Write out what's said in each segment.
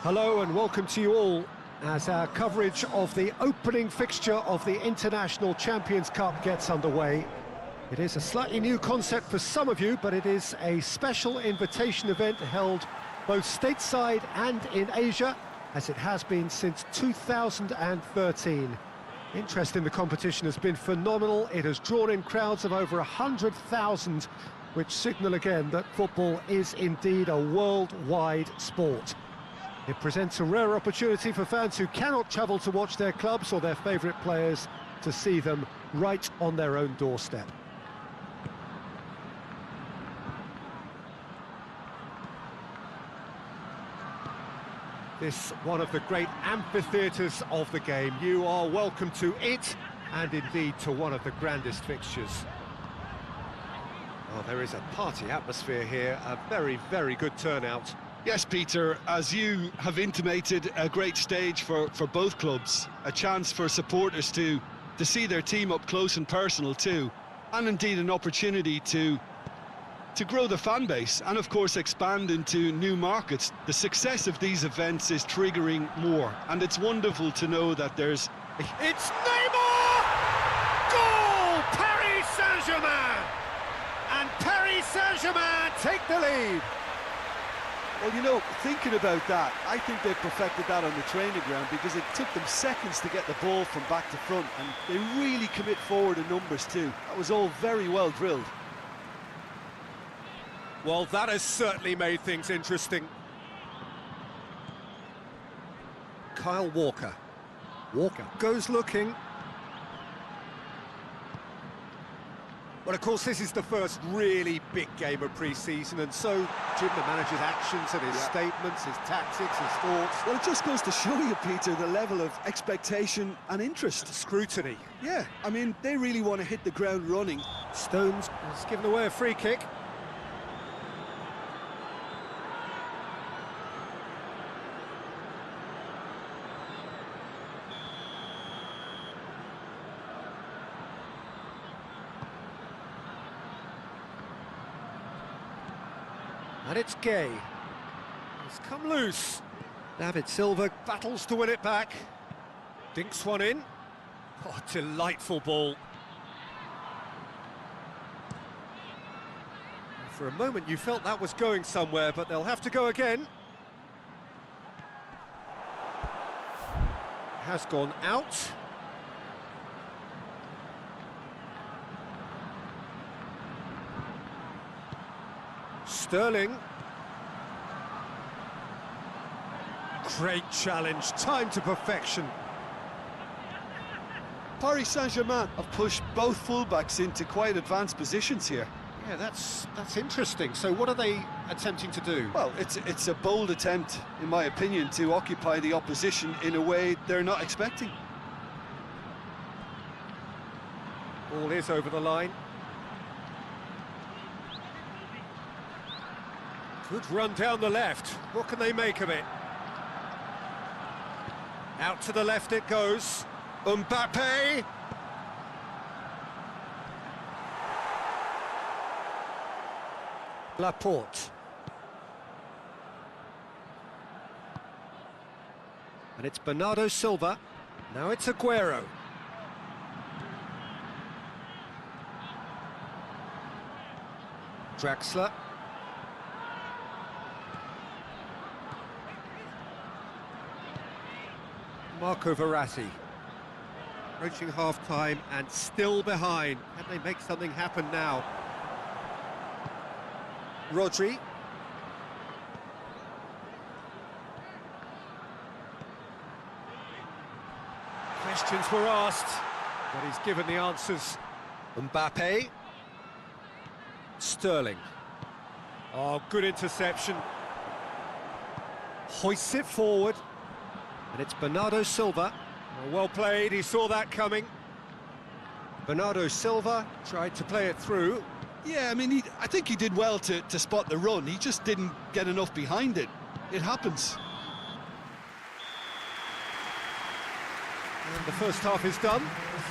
Hello and welcome to you all as our coverage of the opening fixture of the International Champions Cup gets underway. It is a slightly new concept for some of you, but it is a special invitation event held both stateside and in Asia, as it has been since 2013. Interest in the competition has been phenomenal. It has drawn in crowds of over 100,000, which signal again that football is indeed a worldwide sport. It presents a rare opportunity for fans who cannot travel to watch their clubs or their favourite players to see them right on their own doorstep. This one of the great amphitheatres of the game. You are welcome to it, and indeed to one of the grandest fixtures. Oh, there is a party atmosphere here, a very, very good turnout. Yes, Peter, as you have intimated, a great stage for both clubs. A chance for supporters to see their team up close and personal too. And indeed an opportunity to grow the fan base and, of course, expand into new markets. The success of these events is triggering more. And it's wonderful to know that there's... It's Neymar! Goal! Paris Saint-Germain! And Paris Saint-Germain take the lead. Well, you know, thinking about that, I think they perfected that on the training ground because it took them seconds to get the ball from back to front, and they really commit forward in numbers too. That was all very well drilled. Well, that has certainly made things interesting. Kyle Walker. Walker goes looking. Well, of course, this is the first really big game of pre-season, and so, Jim, the manager's actions and his statements, his tactics, his thoughts... Well, it just goes to show you, Peter, the level of expectation and interest. Scrutiny. Yeah, I mean, they really want to hit the ground running. Stones has given away a free kick. And it's Gay. He's come loose. David Silva battles to win it back. Dinks one in. Oh, delightful ball. For a moment you felt that was going somewhere, but they'll have to go again. Has gone out. Sterling. Great challenge, time to perfection. Paris Saint-Germain have pushed both fullbacks into quite advanced positions here. Yeah, that's interesting. So what are they attempting to do? Well, it's a bold attempt, in my opinion, to occupy the opposition in a way they're not expecting. Ball is over the line. Good run down the left. What can they make of it? Out to the left it goes. Mbappe! Laporte. And it's Bernardo Silva. Now it's Aguero. Draxler. Marco Verratti. Approaching half-time and still behind. Can they make something happen now? Rodri. Questions were asked, but he's given the answers. Mbappe. Sterling. Oh, good interception. Hoists it forward. And it's Bernardo Silva. Well played, he saw that coming. Bernardo Silva tried to play it through. Yeah, I mean, I think he did well to spot the run. He just didn't get enough behind it. It happens. And the first half is done.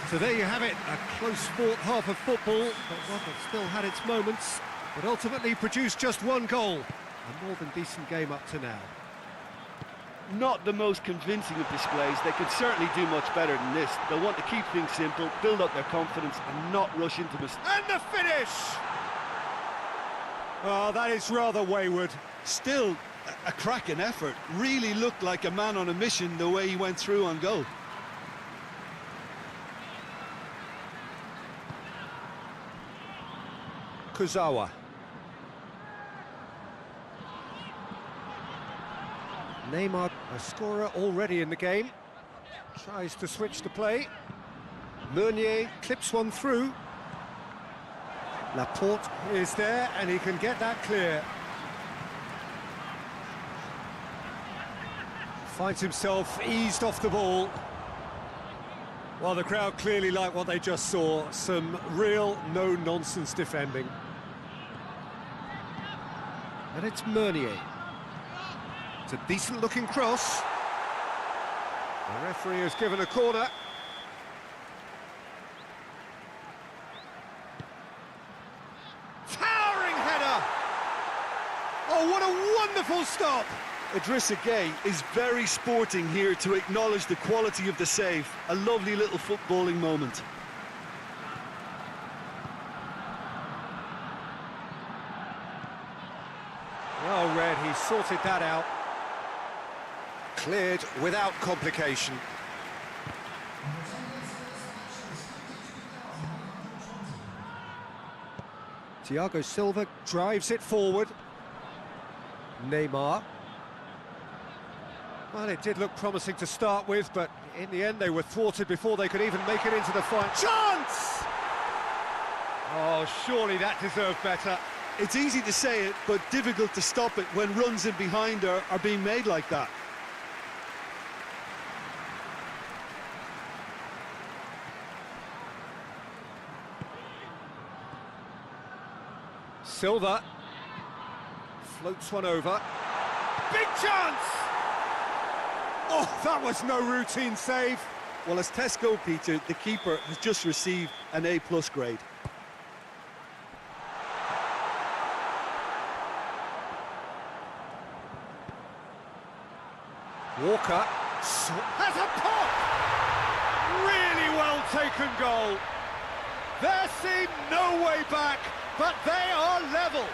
So there you have it, a close-fought half of football, but one that still had its moments, but ultimately produced just one goal. A more than decent game up to now. Not the most convincing of displays. They could certainly do much better than this. They'll want to keep things simple, build up their confidence and not rush into mistakes. And the finish! Oh, that is rather wayward. Still a cracking effort. Really looked like a man on a mission the way he went through on goal. Kurzawa. Neymar, a scorer already in the game, tries to switch the play. Meunier clips one through. Laporte is there and he can get that clear. Finds himself eased off the ball. Well, the crowd clearly like what they just saw. Some real no-nonsense defending. And it's Meunier. It's a decent-looking cross. The referee has given a corner. Towering header! Oh, what a wonderful stop! Idrissa Gueye is very sporting here to acknowledge the quality of the save. A lovely little footballing moment. Well read, he sorted that out. Cleared without complication. Thiago Silva drives it forward. Neymar. Well, it did look promising to start with, but in the end they were thwarted before they could even make it into the final. Chance! Oh, surely that deserved better. It's easy to say it, but difficult to stop it when runs in behind are being made like that. Silva floats one over. Big chance! Oh, that was no routine save. Well, as Tesco, Peter, the keeper has just received an A+ grade. Walker has a pop! Really well taken goal. There seemed no way back, but they are level.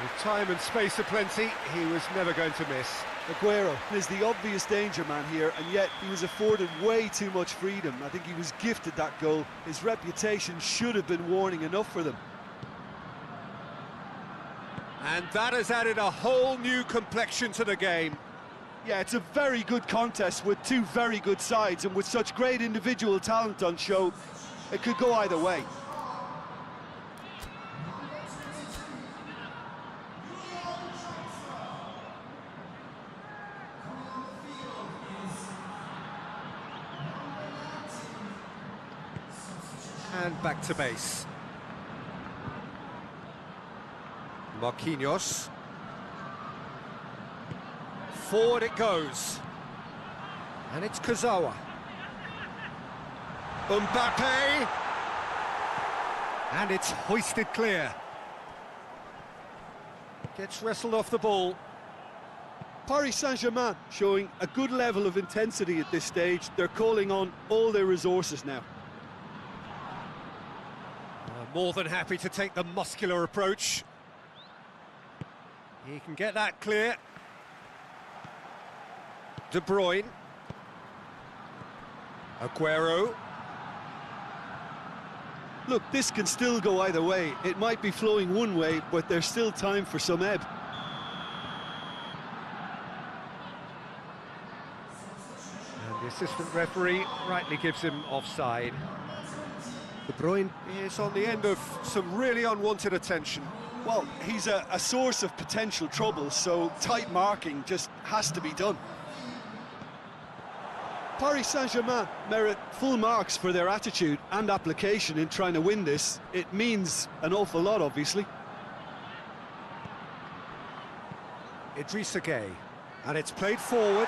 With time and space aplenty, he was never going to miss. Aguero is the obvious danger man here, and yet he was afforded way too much freedom. I think he was gifted that goal. His reputation should have been warning enough for them. And that has added a whole new complexion to the game. Yeah, it's a very good contest with two very good sides, and with such great individual talent on show, it could go either way. And back to base. Marquinhos. Forward it goes. And it's Kurzawa. Mbappe. And it's hoisted clear. Gets wrestled off the ball. Paris Saint-Germain showing a good level of intensity at this stage. They're calling on all their resources now. More than happy to take the muscular approach. He can get that clear. De Bruyne. Aguero. Look, this can still go either way. It might be flowing one way, but there's still time for some ebb. And the assistant referee rightly gives him offside. De Bruyne is on the end of some really unwanted attention. Well, he's a source of potential trouble, so tight marking just has to be done. Paris Saint-Germain merit full marks for their attitude and application in trying to win this. It means an awful lot, obviously. Idrissa Gueye. And it's played forward.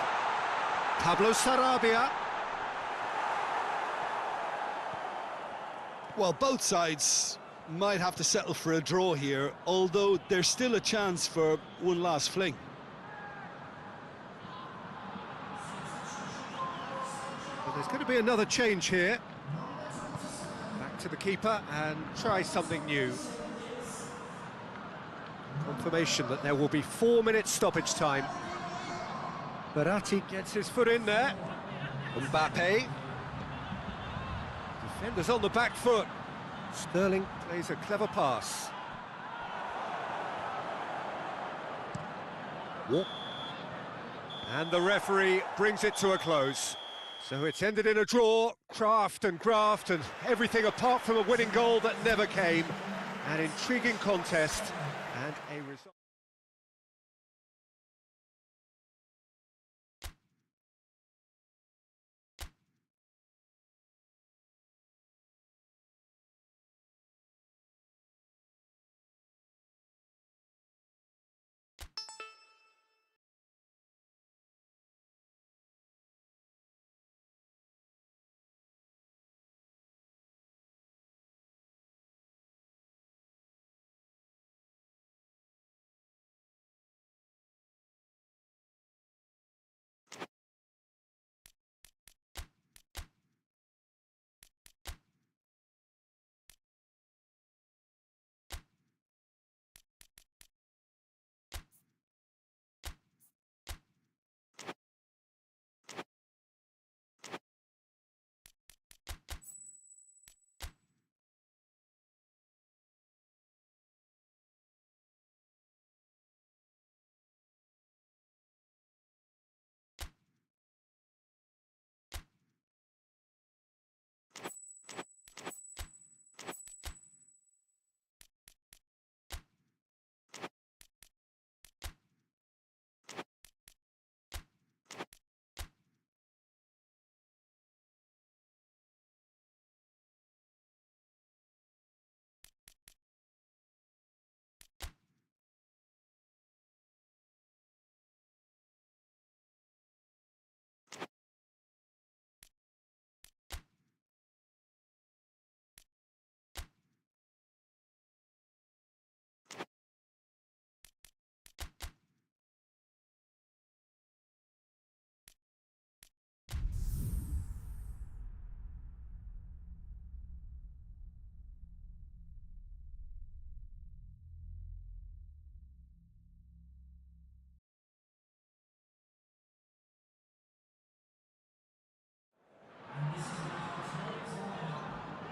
Pablo Sarabia. Well, both sides might have to settle for a draw here, although there's still a chance for one last fling. But there's going to be another change here. Back to the keeper and try something new. Confirmation that there will be 4 minutes stoppage time. Verratti gets his foot in there. Mbappe. Defenders on the back foot. Sterling plays a clever pass. Whoop. And the referee brings it to a close. So it's ended in a draw, craft and graft and everything apart from a winning goal that never came. An intriguing contest and a result.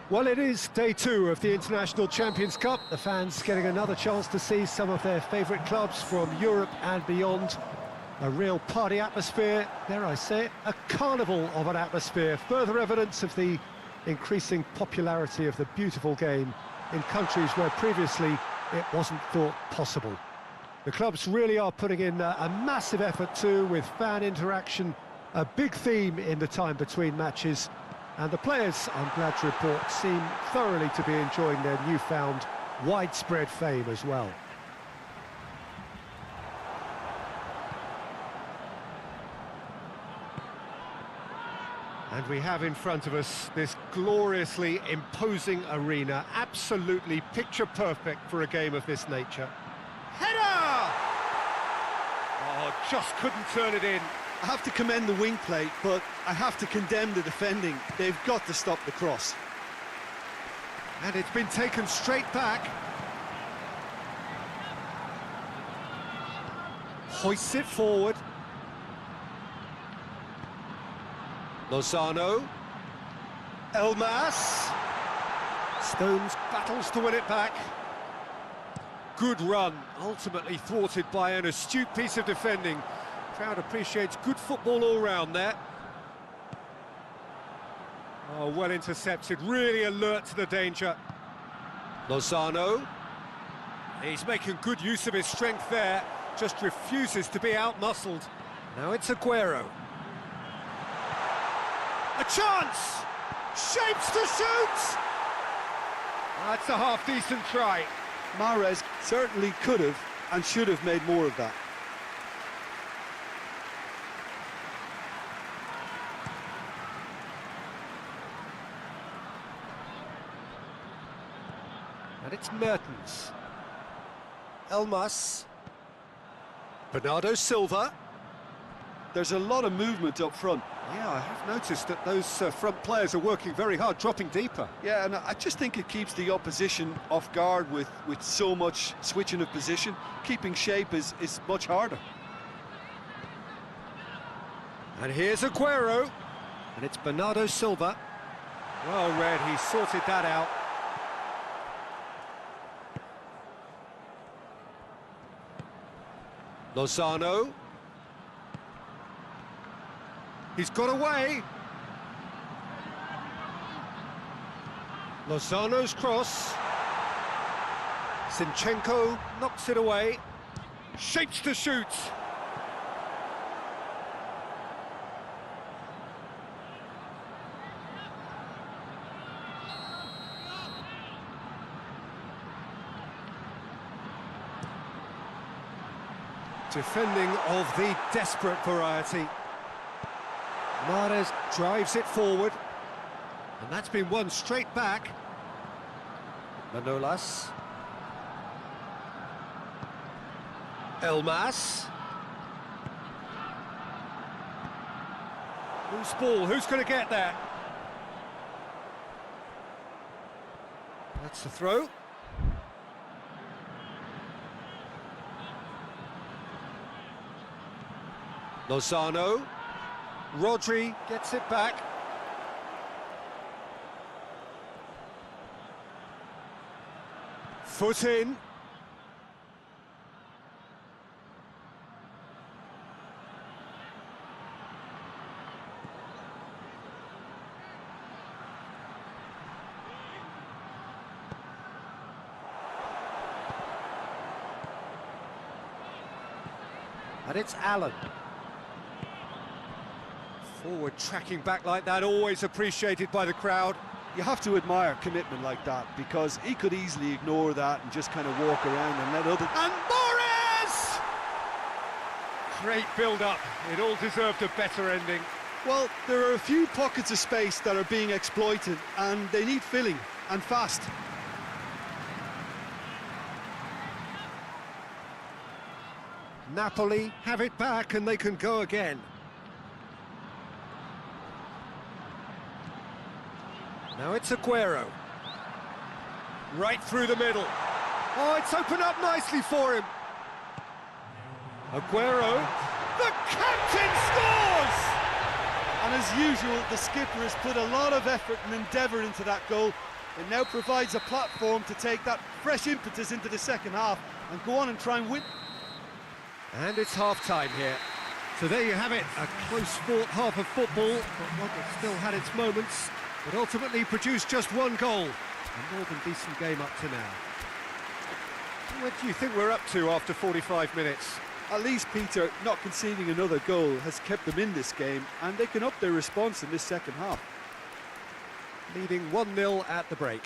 Well, it is day 2 of the International Champions Cup. The fans getting another chance to see some of their favourite clubs from Europe and beyond. A real party atmosphere, dare I say it, a carnival of an atmosphere. Further evidence of the increasing popularity of the beautiful game in countries where previously it wasn't thought possible. The clubs really are putting in a massive effort too, with fan interaction, a big theme in the time between matches. And the players, I'm glad to report, seem thoroughly to be enjoying their newfound widespread fame as well. And we have in front of us this gloriously imposing arena, absolutely picture perfect for a game of this nature. Header! Oh, just couldn't turn it in. I have to commend the wing play, but I have to condemn the defending. They've got to stop the cross. And it's been taken straight back. Hoists it forward. Lozano. Elmas. Stones battles to win it back. Good run, ultimately thwarted by an astute piece of defending. Crowd appreciates good football all round there. Oh, well intercepted, really alert to the danger. Lozano. He's making good use of his strength there, just refuses to be out-muscled. Now it's Aguero. A chance! Shapes to shoot! That's a half-decent try. Mahrez certainly could have and should have made more of that. And it's Mertens. Elmas. Bernardo Silva. There's a lot of movement up front. Yeah, I have noticed that those front players are working very hard, dropping deeper. Yeah, and I just think it keeps the opposition off guard with so much switching of position. Keeping shape is much harder. And here's Aguero, and it's Bernardo Silva. Well read, he sorted that out. Lozano. He's got away. Lozano's cross. Zinchenko knocks it away. Shapes to shoot. Defending of the desperate variety. Mahrez drives it forward, and that's been won straight back. Manolas. Elmas. Who's ball? Who's going to get there? That's the throw. Lozano. Rodri gets it back. Foot in. And it's Allen. Forward tracking back like that, always appreciated by the crowd. You have to admire commitment like that, because he could easily ignore that and just kind of walk around and let other... And Morris! Great build-up. It all deserved a better ending. Well, there are a few pockets of space that are being exploited, and they need filling, and fast. Napoli have it back and they can go again. Now it's Aguero. Right through the middle. Oh, it's opened up nicely for him. Aguero. The captain scores! And as usual, the skipper has put a lot of effort and endeavour into that goal. It now provides a platform to take that fresh impetus into the second half and go on and try and win. And it's half-time here. So there you have it, a close-fought half of football, but one that still had its moments, but ultimately produced just one goal. A more than decent game up to now. What do you think we're up to after 45 minutes? At least, Peter, not conceding another goal has kept them in this game, and they can up their response in this second half. Leading 1-0 at the break.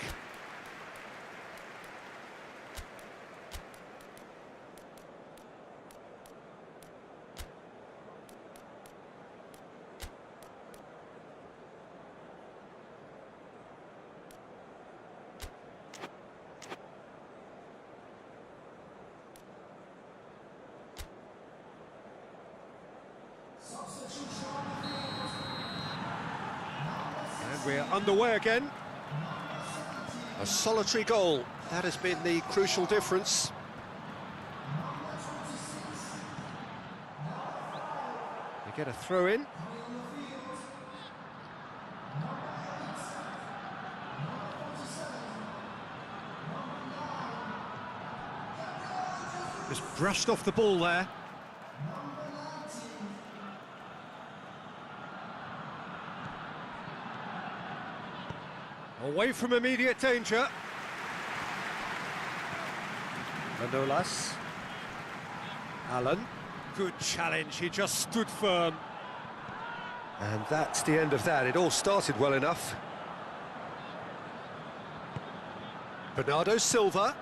We're underway again. A solitary goal. That has been the crucial difference. They get a throw in. Just brushed off the ball there. Away from immediate danger. Manolas. Allen. Good challenge, he just stood firm. And that's the end of that. It all started well enough. Bernardo Silva.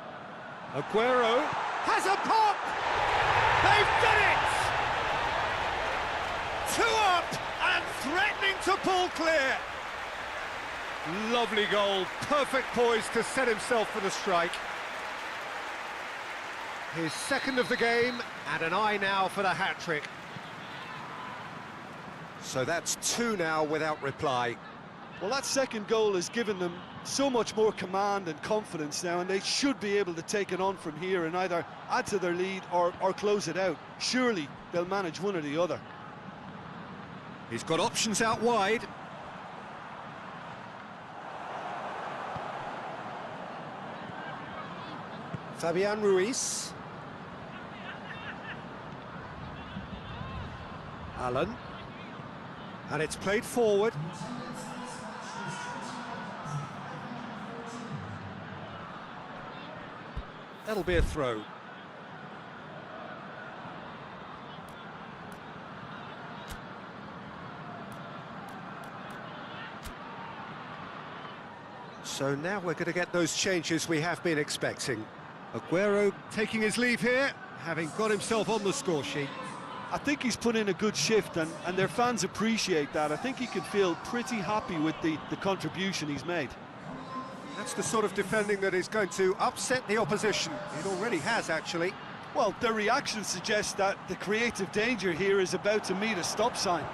Aguero has a pop! They've done it! 2 up and threatening to pull clear. Lovely goal, perfect poise to set himself for the strike. His second of the game, and an eye now for the hat-trick. So that's two now without reply. Well, that second goal has given them so much more command and confidence now, and they should be able to take it on from here and either add to their lead or close it out. Surely they'll manage one or the other. He's got options out wide. Fabian Ruiz. Allen. And it's played forward. That'll be a throw. So now we're going to get those changes we have been expecting. Aguero taking his leave here, having got himself on the score sheet. I think he's put in a good shift, and their fans appreciate that. I think he can feel pretty happy with the contribution he's made. That's the sort of defending that is going to upset the opposition. It already has, actually. Well, their reaction suggests that the creative danger here is about to meet a stop sign.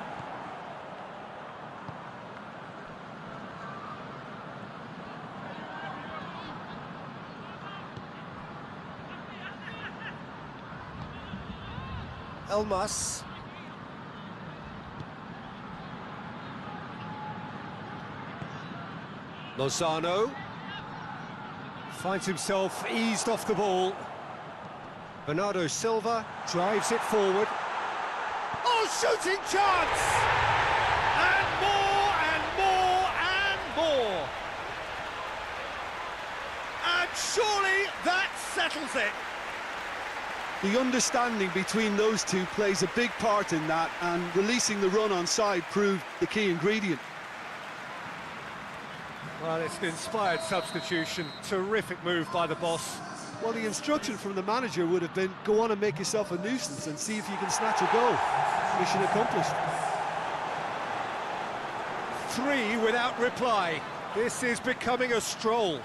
Elmas. Lozano finds himself eased off the ball. Bernardo Silva drives it forward. Oh, shooting chance! And more and more and more. And surely that settles it. The understanding between those two plays a big part in that, and releasing the run on side proved the key ingredient. Well, it's an inspired substitution. Terrific move by the boss. Well, the instruction from the manager would have been, go on and make yourself a nuisance and see if you can snatch a goal. Mission accomplished. 3 without reply. This is becoming a stroll.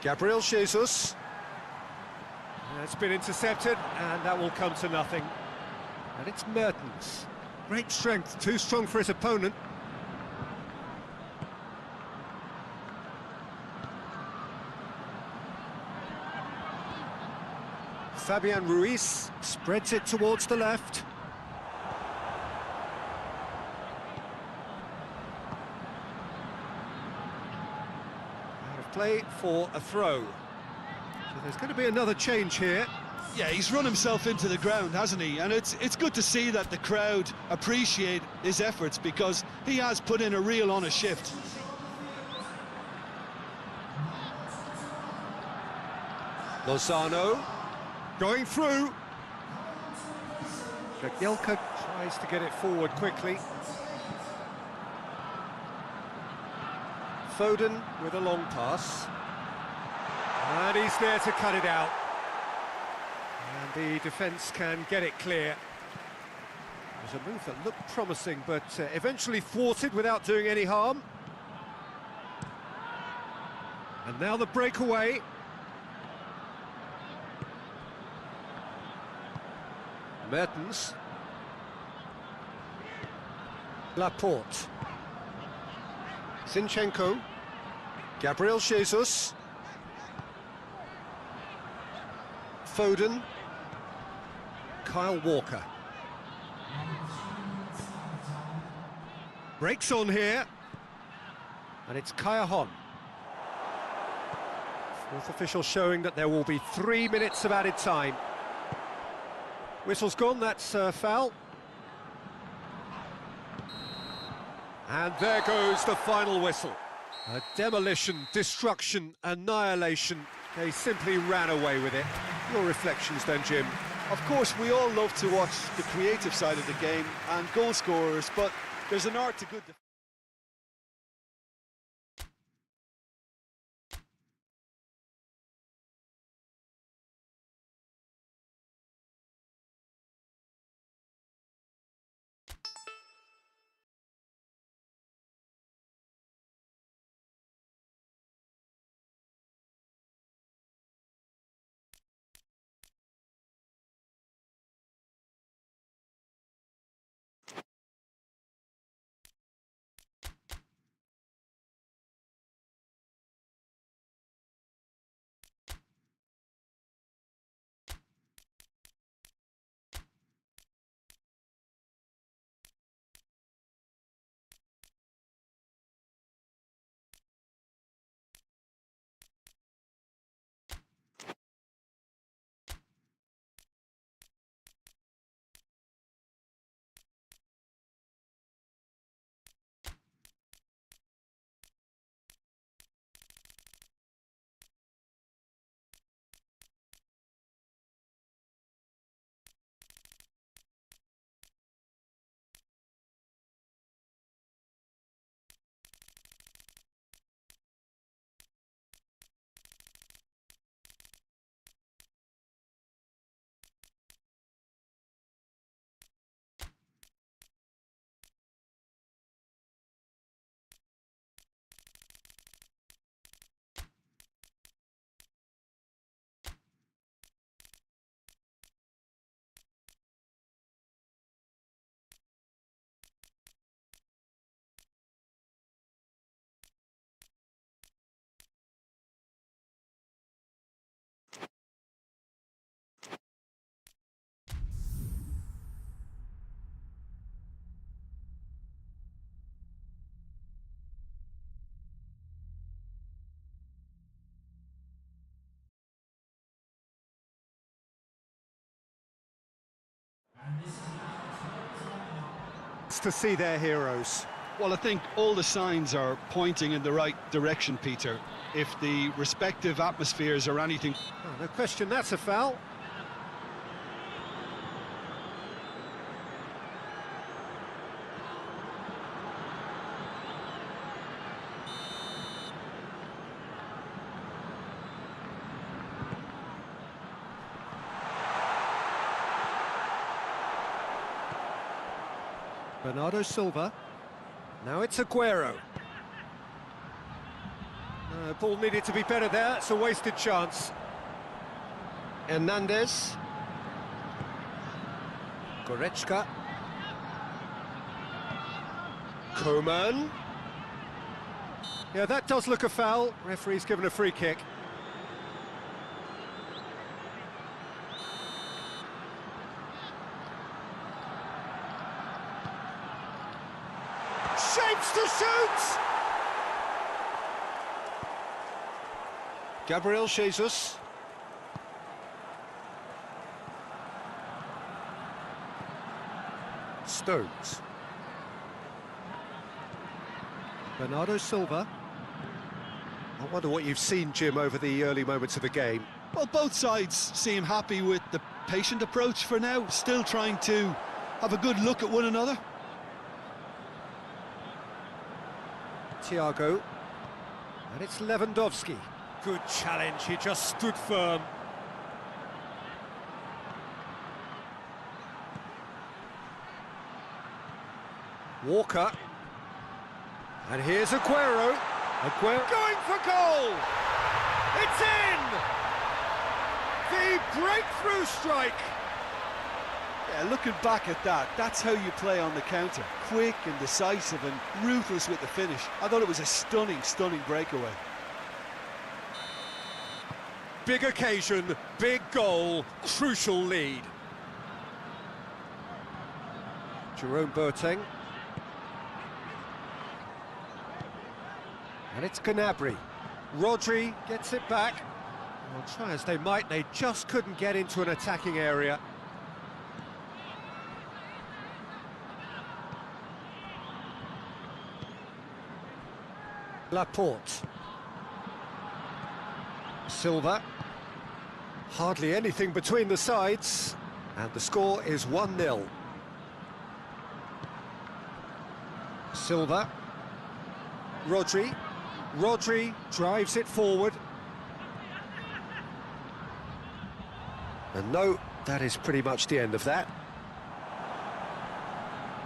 Gabriel Jesus. It's been intercepted, and that will come to nothing. And it's Mertens. Great strength, too strong for his opponent. Fabian Ruiz spreads it towards the left. Out of play for a throw. So there's going to be another change here. Yeah, he's run himself into the ground, hasn't he? And it's good to see that the crowd appreciate his efforts, because he has put in a real honest shift. Lozano going through. Jagielka tries to get it forward quickly. Foden with a long pass. And he's there to cut it out. And the defence can get it clear. It was a move that looked promising, but eventually thwarted without doing any harm. And now the breakaway. Mertens. Laporte. Zinchenko. Gabriel Jesus. Foden. Kyle Walker. Breaks on here. And it's Kaya. Fourth official showing that there will be 3 minutes of added time. Whistle's gone, that's a foul. And there goes the final whistle. A demolition, destruction, annihilation. They simply ran away with it. Your reflections then, Jim? Of course, we all love to watch the creative side of the game and goal scorers, but there's an art to good defense. to see their heroes. Well, I think all the signs are pointing in the right direction, Peter. If the respective atmospheres are anything... Oh, no question, that's a foul. Bernardo Silva. Now it's Aguero. Ball needed to be better there, it's a wasted chance. Hernandez. Goretzka. Coman. Yeah, that does look a foul. Referee's given a free kick. Shapes to shoot! Gabriel Jesus. Stones. Bernardo Silva. I wonder what you've seen, Jim, over the early moments of the game. Well, both sides seem happy with the patient approach for now, still trying to have a good look at one another. Thiago. And it's Lewandowski. Good challenge, he just stood firm. Walker. And here's Aguero. Aguero going for goal! It's in! The breakthrough strike! Yeah, looking back at that, that's how you play on the counter. Quick and decisive and ruthless with the finish. I thought it was a stunning, stunning breakaway. Big occasion, big goal, crucial lead. Jerome Boateng. And it's Gnabry. Rodri gets it back. Well, try as they might, they just couldn't get into an attacking area. Laporte. Silva. Hardly anything between the sides, and the score is 1-0. Silva. Rodri. Rodri drives it forward. And no, that is pretty much the end of that.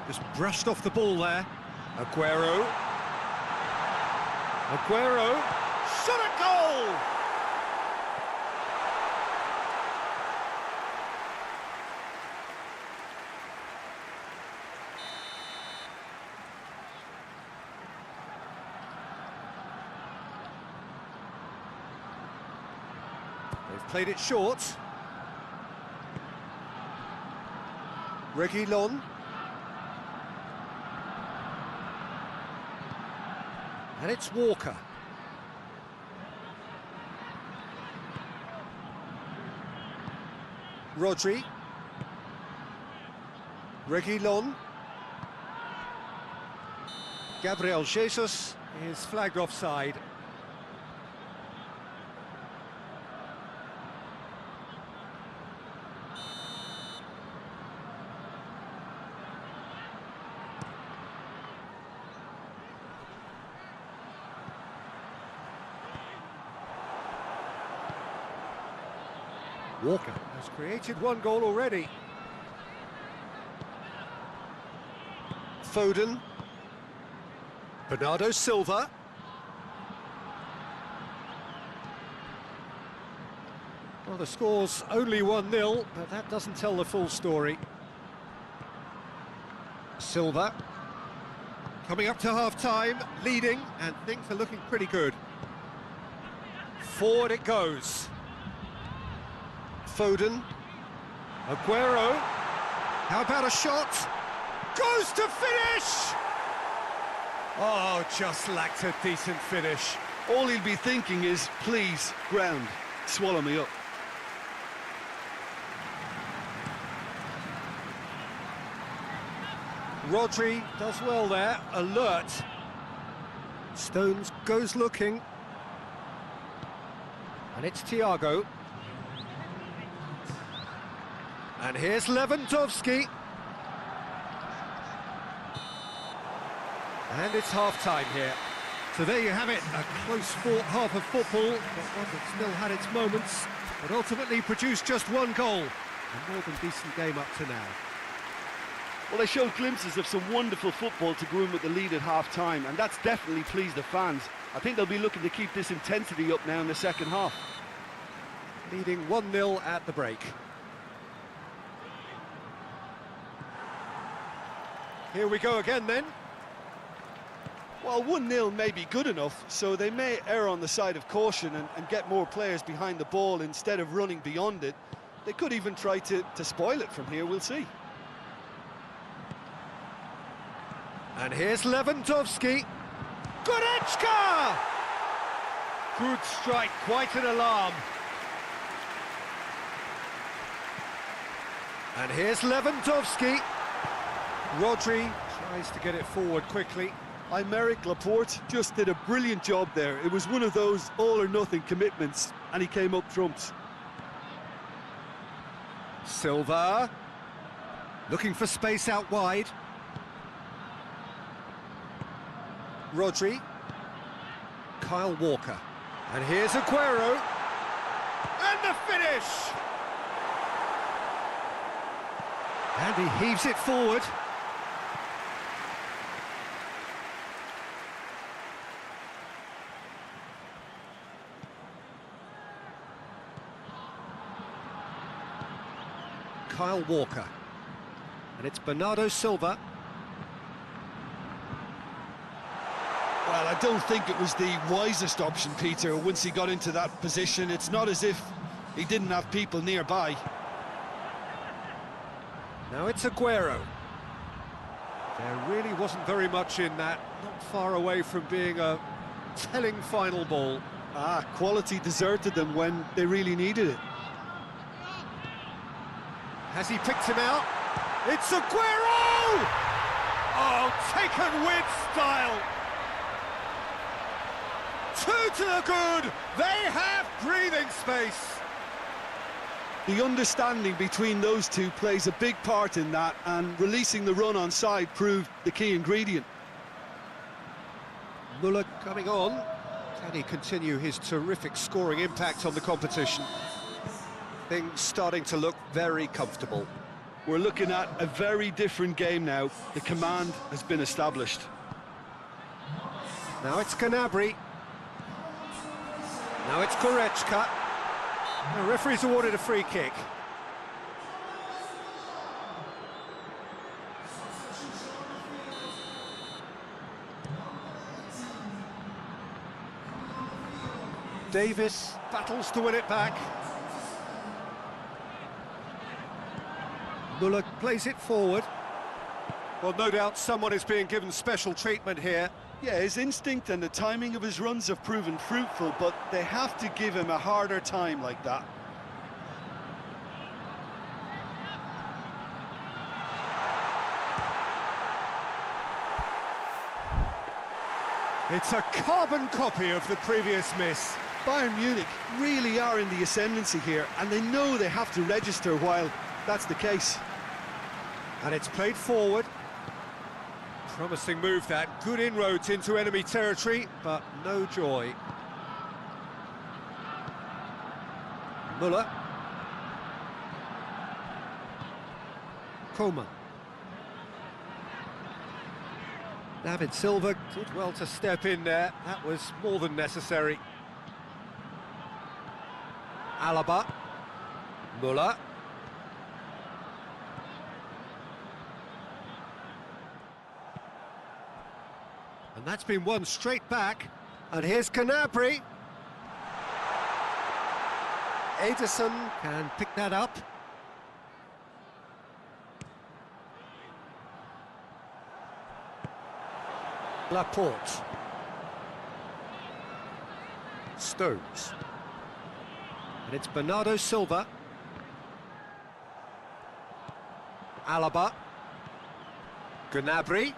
Just brushed off the ball there. Aguero. Aguero. Shot at goal! They've played it short. Reguilon. And it's Walker. Rodri. Reguilon. Gabriel Jesus is flagged offside. Walker has created one goal already. Foden. Bernardo Silva. Well, the score's only 1-0, but that doesn't tell the full story. Silva. Coming up to half-time, leading, and things are looking pretty good. Forward it goes. Foden. Aguero. How about a shot? Goes to finish! Oh, just lacked a decent finish. All he'll be thinking is, please, ground, swallow me up. Rodri does well there, alert. Stones goes looking. And it's Thiago. And here's Lewandowski. And it's half-time here. So there you have it, a close-fought half of football, but one that still had its moments, but ultimately produced just one goal. A more than decent game up to now. Well, they showed glimpses of some wonderful football to go in with the lead at half-time, and that's definitely pleased the fans. I think they'll be looking to keep this intensity up now in the second half. Leading 1-0 at the break. Here we go again then. Well, 1-0 may be good enough, so they may err on the side of caution and get more players behind the ball instead of running beyond it. They could even try to spoil it from here, we'll see. And here's Lewandowski. Goretzka! Good strike, quite an alarm. And here's Lewandowski. Rodri tries to get it forward quickly. Aymeric Laporte just did a brilliant job there. It was one of those all-or-nothing commitments, and he came up trumps. Silva, looking for space out wide. Rodri, Kyle Walker, and here's Aguero, and the finish! And he heaves it forward. Kyle Walker, and it's Bernardo Silva. Well, I don't think it was the wisest option, Peter, once he got into that position. It's not as if he didn't have people nearby. Now it's Aguero. There really wasn't very much in that, not far away from being a telling final ball. Quality deserted them when they really needed it. Has he picked him out? It's Aguero! Oh, taken with style! Two to the good! They have breathing space! The understanding between those two plays a big part in that, and releasing the run on side proved the key ingredient. Muller coming on. Can he continue his terrific scoring impact on the competition? Things starting to look very comfortable. We're looking at a very different game now. The command has been established. Now it's Gnabry. Now it's Goretzka. The referee's awarded a free kick. Davis battles to win it back. Muller plays it forward. Well, no doubt someone is being given special treatment here. Yeah, his instinct and the timing of his runs have proven fruitful, but they have to give him a harder time like that. It's a carbon copy of the previous miss. Bayern Munich really are in the ascendancy here, and they know they have to register while that's the case. And it's played forward. Promising move that. Good inroads into enemy territory, but no joy. Muller. Coman. David Silva did well to step in there. That was more than necessary. Alaba. Muller. And that's been won straight back. And here's Gnabry. Ederson can pick that up. Laporte. Stones. And it's Bernardo Silva. Gnabry.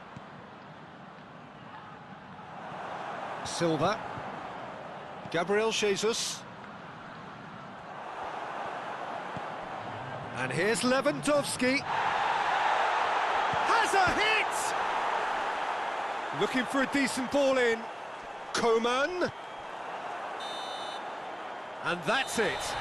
Silva. Gabriel Jesus. And here's Lewandowski. Has a hit! Looking for a decent ball in. Coman. And that's it.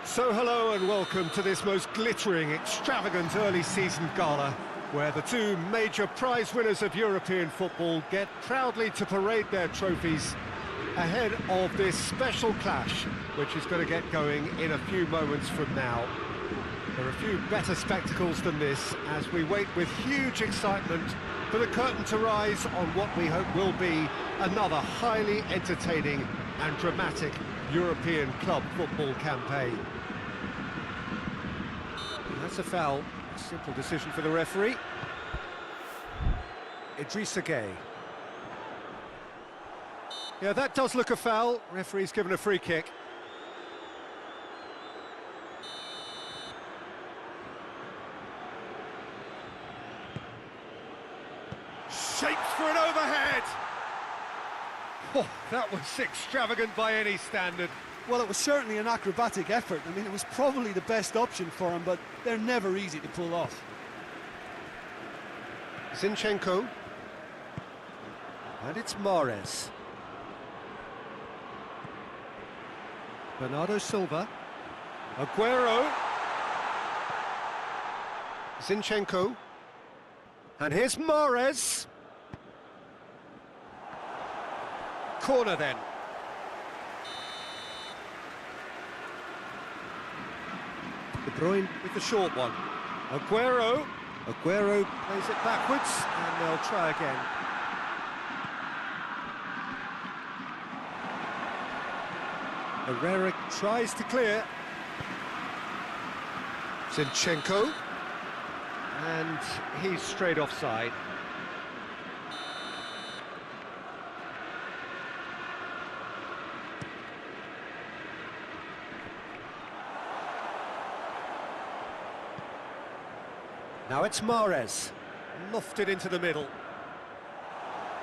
So hello and welcome to this most glittering, extravagant early season gala, where the two major prize winners of European football get proudly to parade their trophies ahead of this special clash, which is going to get going in a few moments from now. There are a few better spectacles than this as we wait with huge excitement for the curtain to rise on what we hope will be another highly entertaining and dramatic European club football campaign. That's a foul. A simple decision for the referee. Idrissa Gueye. Yeah, that does look a foul. Referee's given a free kick. Shapes for an overhead! Oh, that was extravagant by any standard. Well, it was certainly an acrobatic effort. I mean, it was probably the best option for him, but they're never easy to pull off. Zinchenko. And it's Mahrez. Bernardo Silva. Aguero. Zinchenko. And here's Mahrez. Corner then. De Bruyne with the short one. Aguero. Aguero plays it backwards, and they'll try again. Herrera tries to clear. Zinchenko. And he's straight offside. Now it's Mahrez, lofted into the middle.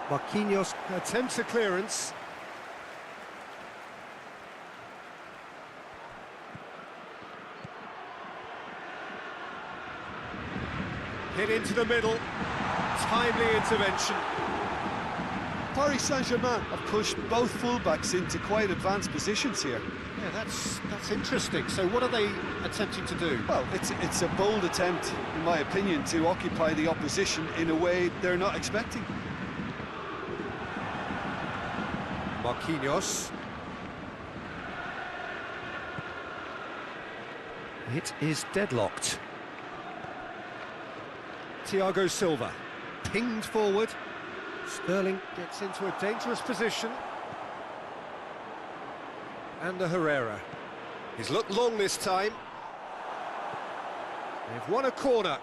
Marquinhos attempts a clearance. Hit into the middle, timely intervention. Paris Saint-Germain have pushed both fullbacks into quite advanced positions here. Yeah, that's interesting. So what are they attempting to do? Well, it's a bold attempt, in my opinion, to occupy the opposition in a way they're not expecting. Marquinhos. It is deadlocked. Thiago Silva, pinged forward. Sterling gets into a dangerous position. And Herrera. He's looked long this time. They've won a corner.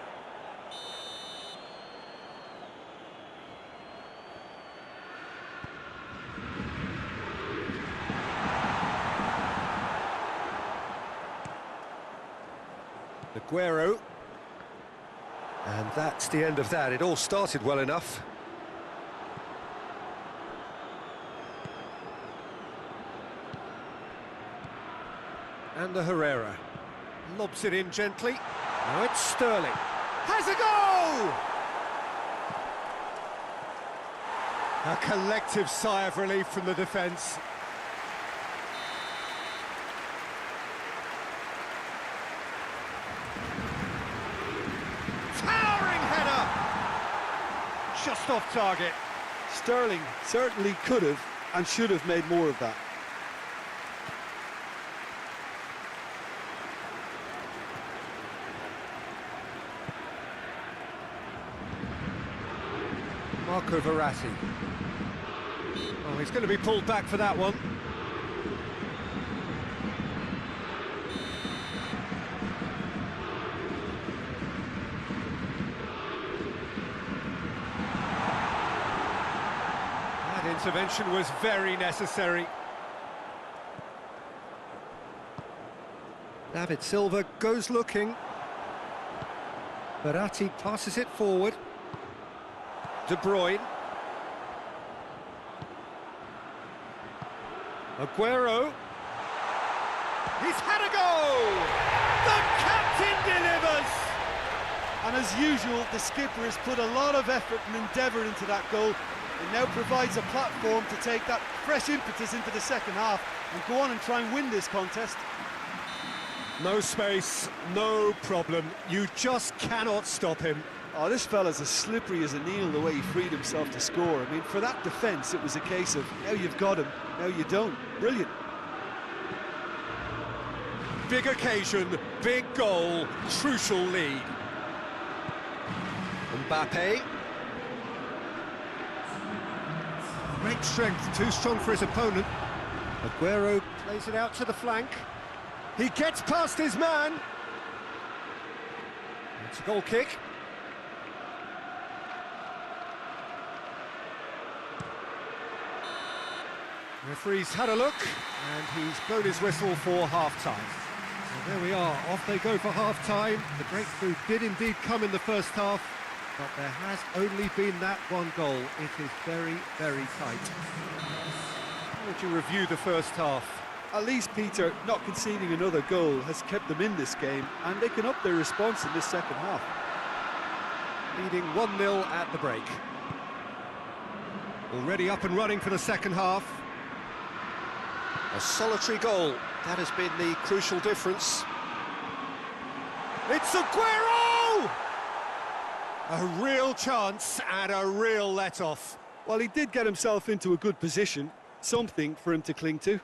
Aguero. And that's the end of that. It all started well enough. And the Herrera lobs it in gently. Now it's Sterling. Has a goal! A collective sigh of relief from the defence. Towering header! Just off target. Sterling certainly could have and should have made more of that. Marco Verratti. Oh, he's going to be pulled back for that one. That intervention was very necessary. David Silva goes looking. Verratti passes it forward. De Bruyne. Aguero. He's had a goal! The captain delivers! And as usual, the skipper has put a lot of effort and endeavour into that goal. It now provides a platform to take that fresh impetus into the second half and go on and try and win this contest. No space, no problem. You just cannot stop him. Oh, this fella's as slippery as a needle the way he freed himself to score. I mean, for that defence, it was a case of, now you've got him, now you don't. Brilliant. Big occasion, big goal, crucial lead. Mbappe. Great strength, too strong for his opponent. Aguero plays it out to the flank. He gets past his man. It's a goal kick. Referee's had a look, and he's blown his whistle for half-time. So there we are, off they go for half-time. The breakthrough did indeed come in the first half, but there has only been that one goal. It is very, very tight. How would you review the first half? At least, Peter, not conceding another goal has kept them in this game, and they can up their response in this second half. Leading 1-0 at the break. Already up and running for the second half. A solitary goal, that has been the crucial difference. It's Aguero! A real chance and a real let-off. Well, he did get himself into a good position, something for him to cling to.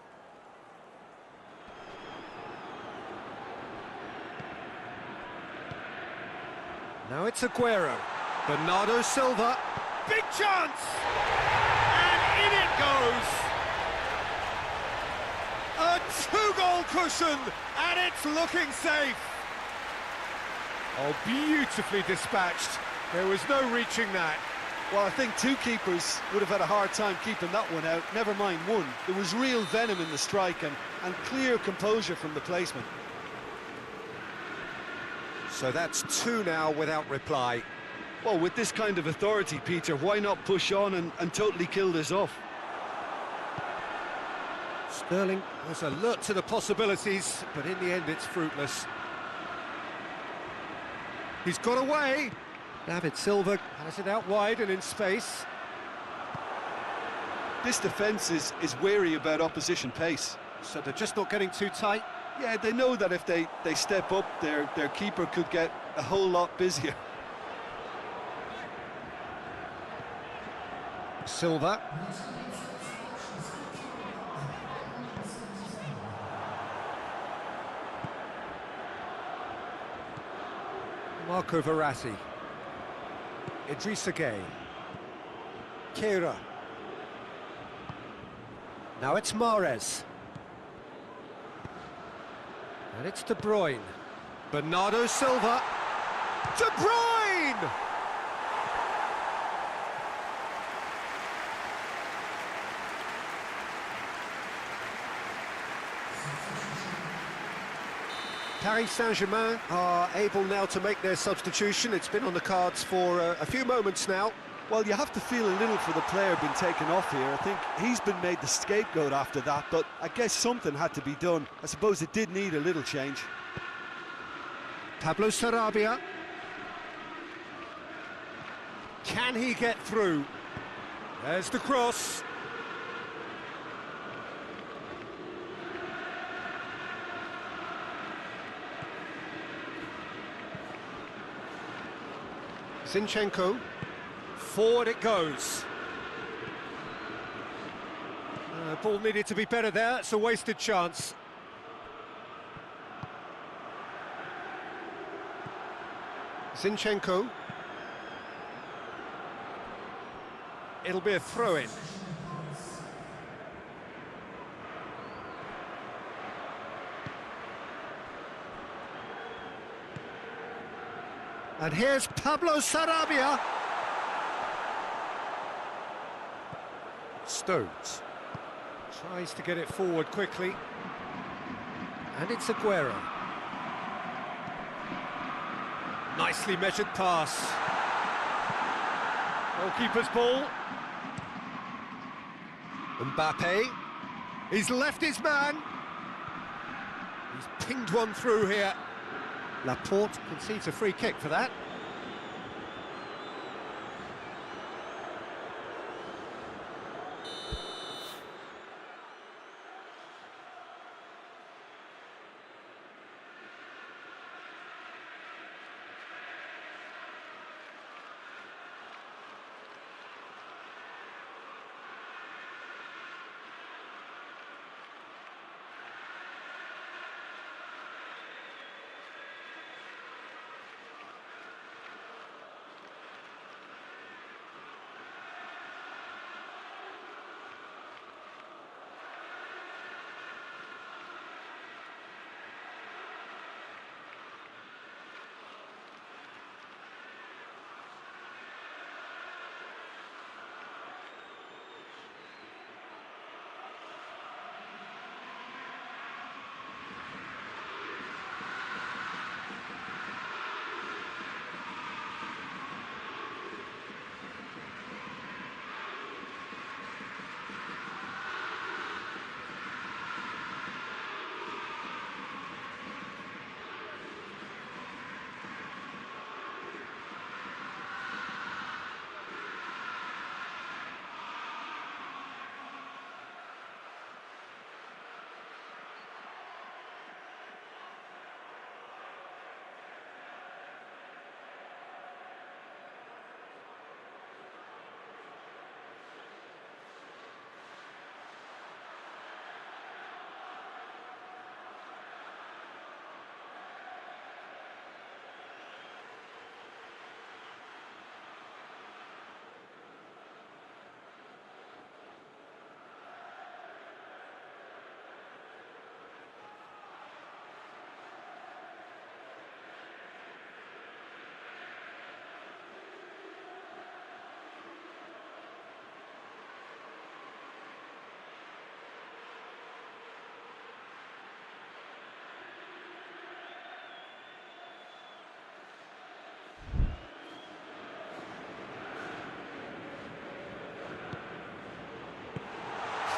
Now it's Aguero. Bernardo Silva. Big chance! And in it goes! A two-goal cushion, and it's looking safe. Oh, beautifully dispatched. There was no reaching that. Well, I think two keepers would have had a hard time keeping that one out, never mind one. There was real venom in the strike and clear composure from the placement. So that's two now without reply. Well, with this kind of authority, Peter, why not push on and totally kill this off? Sterling was alert to the possibilities, but in the end it's fruitless. He's got away. David Silva has it out wide and in space. This defence is wary about opposition pace. So they're just not getting too tight. Yeah, they know that if they step up, their keeper could get a whole lot busier. Silva. Marco Verratti. Idrissa Gueye. Keira. Now it's Mahrez. And it's De Bruyne. Bernardo Silva. De Bruyne! Paris Saint-Germain are able now to make their substitution. It's been on the cards for a few moments now. Well, you have to feel a little for the player being taken off here. I think he's been made the scapegoat after that, but I guess something had to be done. I suppose it did need a little change. Pablo Sarabia. Can he get through? There's the cross. Zinchenko. Forward it goes. Ball needed to be better there. It's a wasted chance. Zinchenko. It'll be a throw-in. And here's Pablo Sarabia. Stones tries to get it forward quickly. And it's Aguero. Nicely measured pass. Goalkeeper's ball. Mbappe. He's left his man. He's pinged one through here. Laporte concedes a free kick for that.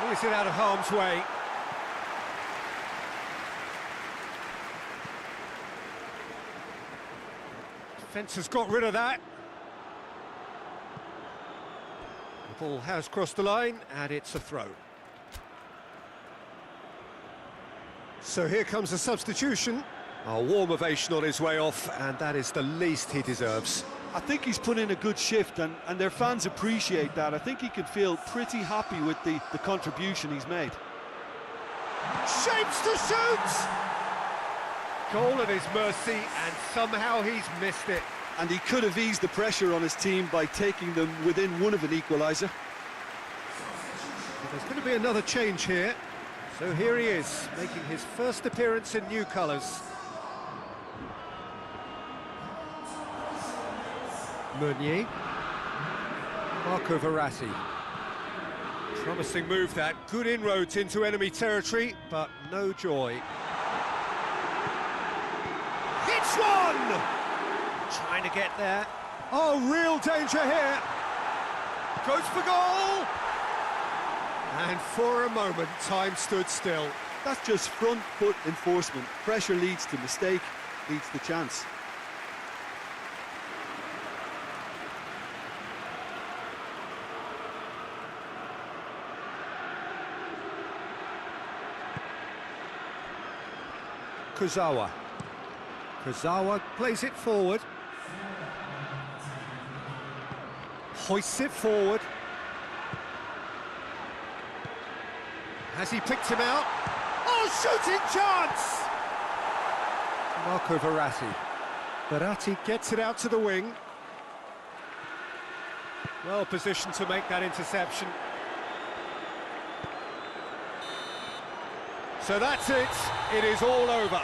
Clears it out of harm's way. Defence has got rid of that. The ball has crossed the line, and it's a throw. So here comes a substitution. A warm ovation on his way off, and that is the least he deserves. I think he's put in a good shift, and their fans appreciate that. I think he can feel pretty happy with the contribution he's made. Shapes to shoot! Goal at his mercy, and somehow he's missed it. And he could have eased the pressure on his team by taking them within one of an equaliser. There's going to be another change here. So here he is, making his first appearance in new colours. Meunier. Marco Verratti. Promising move that. Good inroads into enemy territory, but no joy. Shoots one! Trying to get there. Oh, real danger here. Goes for goal! And for a moment, time stood still. That's just front foot enforcement. Pressure leads to mistake, leads to chance. Kurzawa. Kurzawa plays it forward. Hoists it forward. Has he picked him out? Oh, shooting chance! Marco Verratti. Verratti gets it out to the wing. Well positioned to make that interception. So that's it. It is all over.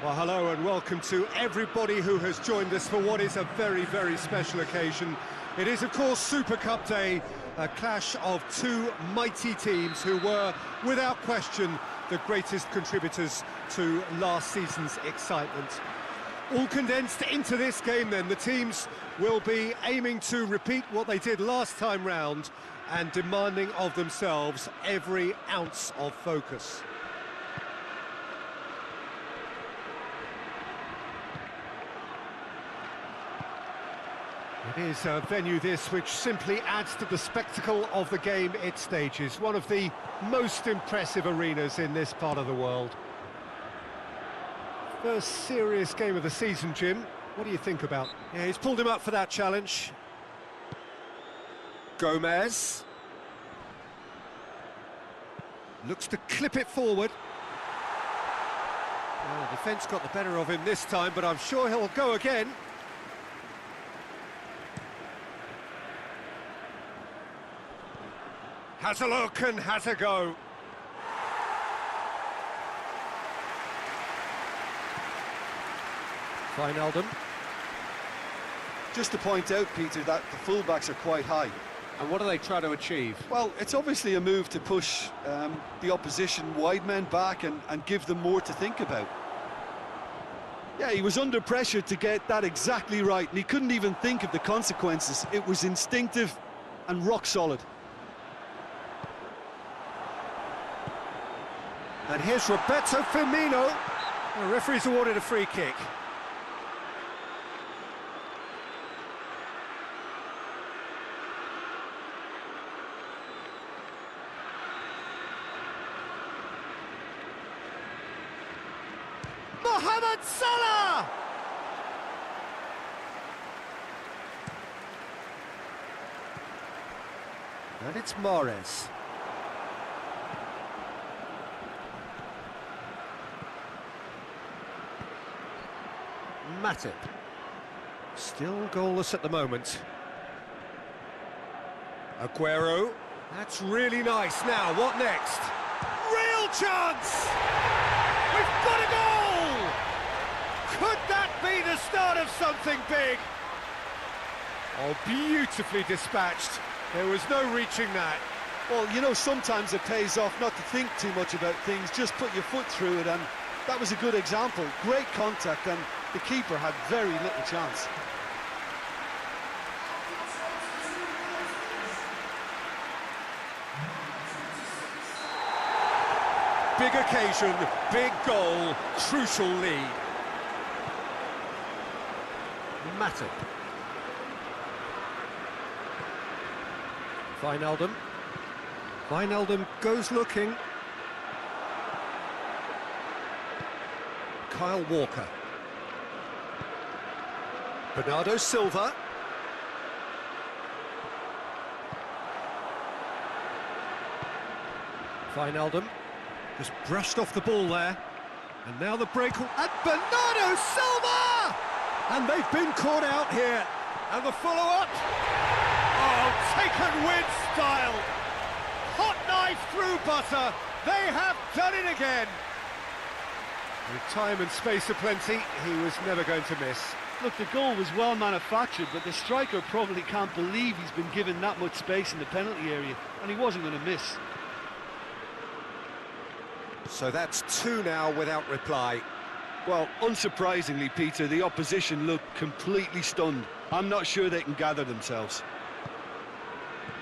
Well, hello and welcome to everybody who has joined us for what is a very, very special occasion. It is, of course, Super Cup Day, a clash of two mighty teams who were, without question, the greatest contributors to last season's excitement. All condensed into this game then, the teams will be aiming to repeat what they did last time round and demanding of themselves every ounce of focus. It is a venue this which simply adds to the spectacle of the game it stages, one of the most impressive arenas in this part of the world. First serious game of the season, Jim. What do you think about? Yeah, he's pulled him up for that challenge. Gomez. Looks to clip it forward. Well, the defence got the better of him this time, but I'm sure he'll go again. Has a look and has a go. Wijnaldum. Just to point out, Peter, that the fullbacks are quite high. And what do they try to achieve? Well, it's obviously a move to push the opposition wide men back and give them more to think about. Yeah, he was under pressure to get that exactly right, and he couldn't even think of the consequences. It was instinctive and rock solid. And here's Roberto Firmino. The referee's awarded a free kick. Mohamed Salah! And it's Mahrez. Matip. Still goalless at the moment. Aguero. That's really nice. Now, what next? Real chance! We've got a goal! Could that be the start of something big? Oh, beautifully dispatched. There was no reaching that. Well, you know, sometimes it pays off not to think too much about things, just put your foot through it, and that was a good example. Great contact, and the keeper had very little chance. Big occasion, big goal, crucial lead. Matip. Wijnaldum. Wijnaldum goes looking. Kyle Walker. Bernardo Silva. Wijnaldum just brushed off the ball there. And now the break. And Bernardo Silva! And they've been caught out here. And the follow-up. Oh, taken with style. Hot knife through butter. They have done it again. With time and space aplenty, he was never going to miss. Look, the goal was well manufactured, but the striker probably can't believe he's been given that much space in the penalty area, and he wasn't going to miss. So that's two now without reply. Well, unsurprisingly, Peter, the opposition looked completely stunned. I'm not sure they can gather themselves.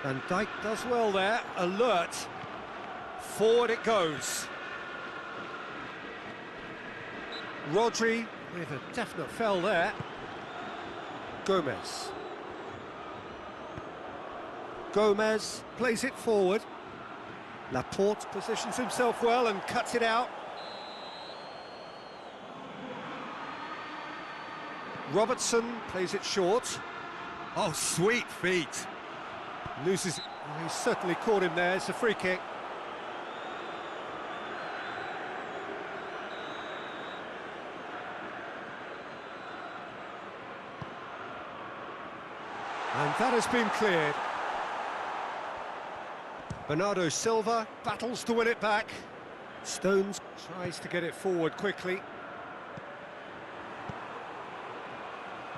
Van Dijk does well there, alert. Forward it goes. Rodri with a definite fell there. Gomez. Gomez plays it forward. Laporte positions himself well and cuts it out. Robertson plays it short. Oh, sweet feet. Loses. Oh, he's certainly caught him there. It's a free kick. And that has been cleared. Bernardo Silva battles to win it back. Stones tries to get it forward quickly.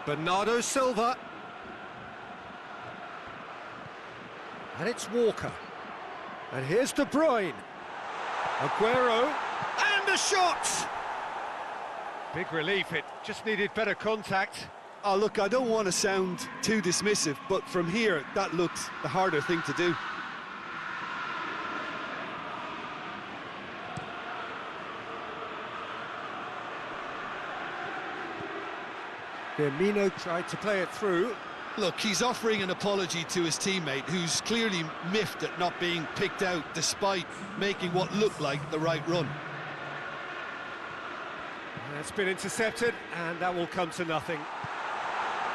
Bernardo Silva. And it's Walker. And here's De Bruyne. Aguero. And a shot! Big relief, it just needed better contact. Oh, look, I don't want to sound too dismissive, but from here, that looks the harder thing to do. Firmino tried to play it through. Look, he's offering an apology to his teammate, who's clearly miffed at not being picked out despite making what looked like the right run. That's been intercepted, and that will come to nothing.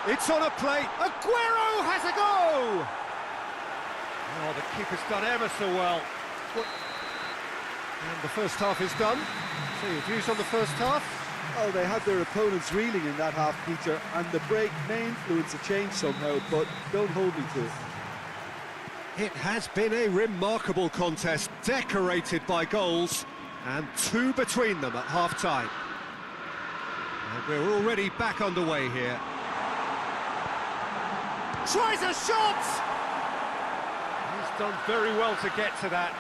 It's on a plate. Aguero has a go! Oh, the keeper's done ever so well. And the first half is done. So your views on the first half? Oh, they had their opponents reeling in that half, Peter, and the break may influence a change somehow, but don't hold me to it. It has been a remarkable contest, decorated by goals, and 2 between them at half-time. And we're already back underway here. Tries a shot! He's done very well to get to that.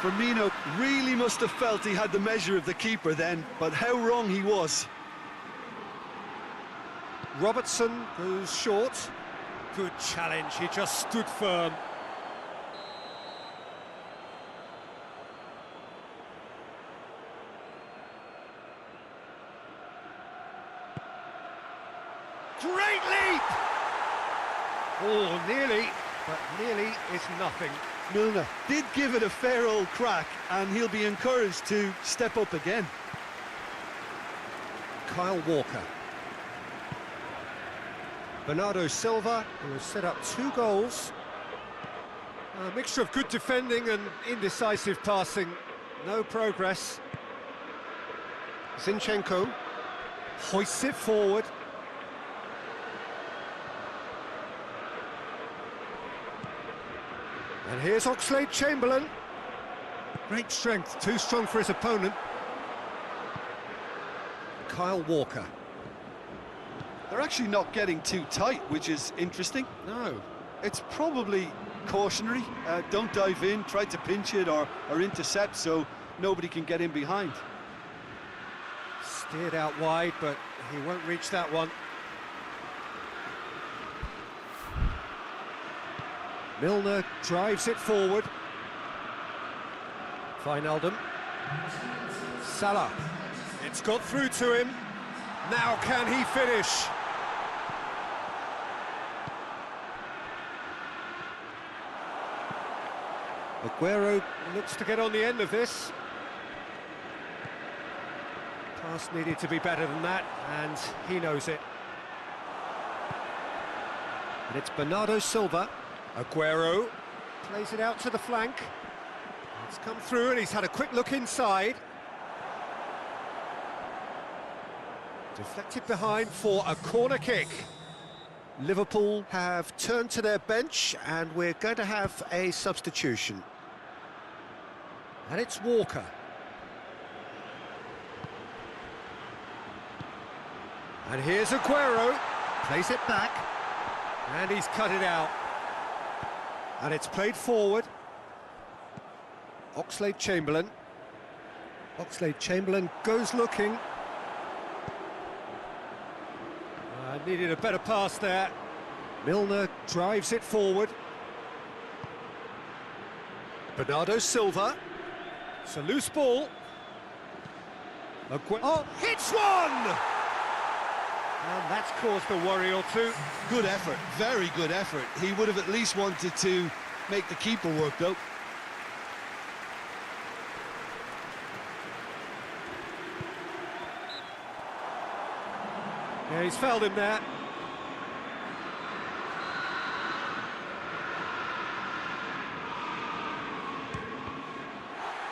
Firmino really must have felt he had the measure of the keeper then, but how wrong he was. Robertson goes short. Good challenge, he just stood firm. Great leap! Oh, nearly, but nearly is nothing. Milner did give it a fair old crack, and he'll be encouraged to step up again. Kyle Walker. Bernardo Silva, who has set up 2 goals. A mixture of good defending and indecisive passing. No progress. Zinchenko hoists it forward. And here's Oxlade-Chamberlain. Great strength, too strong for his opponent. Kyle Walker. They're actually not getting too tight, which is interesting. No. It's probably cautionary. Don't dive in, try to pinch it or intercept so nobody can get in behind. Steered out wide, but he won't reach that one. Milner drives it forward. Wijnaldum. Salah. It's got through to him. Now can he finish? Aguero looks to get on the end of this. Pass needed to be better than that, and he knows it. And it's Bernardo Silva. Aguero plays it out to the flank. It's come through and he's had a quick look inside. Deflected behind for a corner kick. Liverpool have turned to their bench and we're going to have a substitution. And it's Walker. And here's Aguero. Plays it back. And he's cut it out. And it's played forward. Oxlade-Chamberlain. Oxlade-Chamberlain goes looking. Needed a better pass there. Milner drives it forward. Bernardo Silva. It's a loose ball. Oh, hits one! And that's caused a worry or two. Good effort, very good effort. He would have at least wanted to make the keeper work, though. Yeah, he's fouled him there.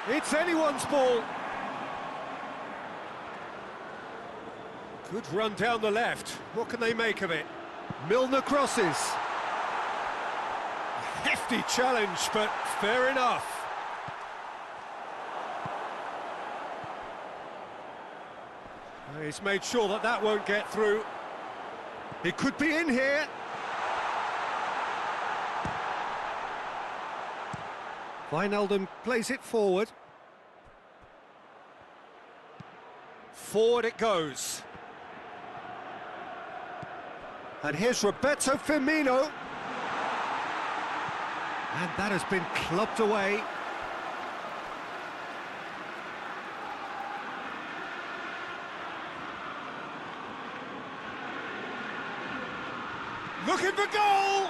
It's anyone's ball. Good run down the left. What can they make of it? Milner crosses. A hefty challenge, but fair enough. He's made sure that that won't get through. It could be in here. Wijnaldum plays it forward. Forward it goes. And here's Roberto Firmino. And that has been clubbed away. Looking for goal!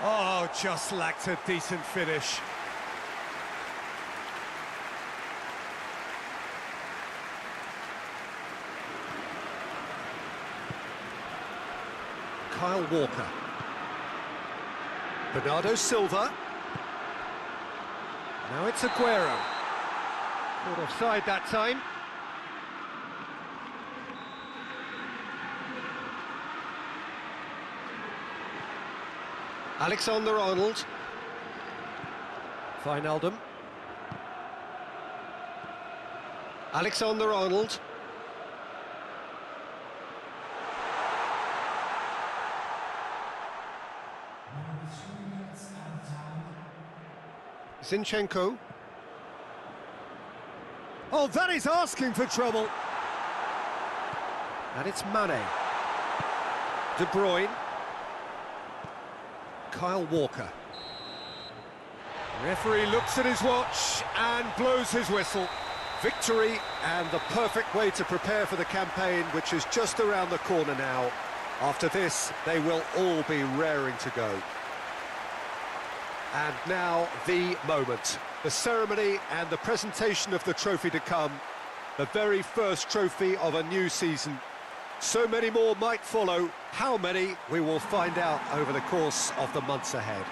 Oh, just lacked a decent finish. Kyle Walker. Bernardo Silva. Now it's Aguero. Caught offside that time. Alexander-Arnold. Wijnaldum. Alexander-Arnold. Zinchenko. Oh, that is asking for trouble. And it's Mane. De Bruyne. Kyle Walker. Referee looks at his watch and blows his whistle. Victory and the perfect way to prepare for the campaign, which is just around the corner now. After this, they will all be raring to go. And now the moment. The ceremony and the presentation of the trophy to come. The very first trophy of a new season. So many more might follow. How many, we will find out over the course of the months ahead.